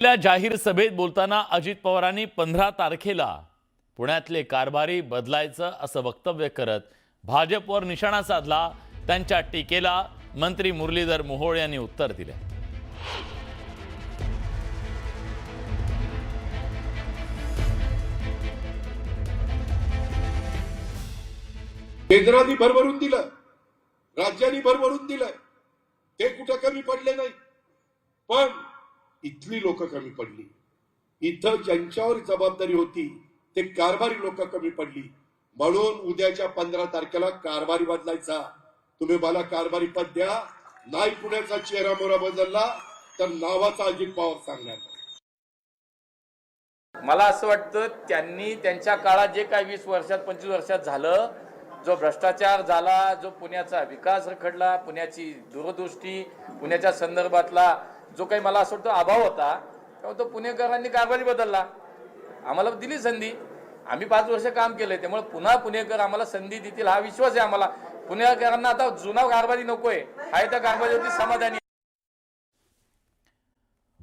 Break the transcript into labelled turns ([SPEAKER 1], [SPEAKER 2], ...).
[SPEAKER 1] आपल्या जाहीर सभेत बोलताना अजित पवारांनी 15 तारखेला पुण्यातले कारभारी बदलायचं असं वक्तव्य करत भाजपवर निशाणा साधला। त्यांच्या टीकेला मंत्री मुरलीधर मोहोळ यांनी उत्तर दिले।
[SPEAKER 2] केंद्राने भरभरून दिलं, राज्यांनी भरभरून दिलं, ते कुठं कमी पडले नाही, पण इथली लोक कमी पडली। इथं ज्यांच्यावर जबाबदारी होती ते कारभारी लोक कमी पडली। म्हणून उद्याच्या 15 तारखेला कारभारी बदलायचा। तुम्ही मला कारभारी पद द्या, नाही पुण्याचा चेहरा मोहरा बदलला तर नावाचा अजित पवार सांगणार।
[SPEAKER 3] मला असं वाटतं त्यांनी त्यांच्या काळात जे काही 20 वर्षात 25 वर्षात झालं, जो भ्रष्टाचार झाला, जो पुण्याचा विकास रखडला, पुण्याची दूरदृष्टी, पुण्याच्या संदर्भातला जो काही मला असं वाटतं अभाव होता, तेव्हा तो पुणेकरांनी कारभारी बदलला। आम्हाला दिली संधी, आम्ही 5 वर्ष काम केलंय, त्यामुळे पुन्हा पुणेकर आम्हाला संधी देतील हा विश्वास आहे आम्हाला। पुणेकरांना आता जुना कारभारी नकोय, आहे त्या कारभारीवरती समाधानी आहे।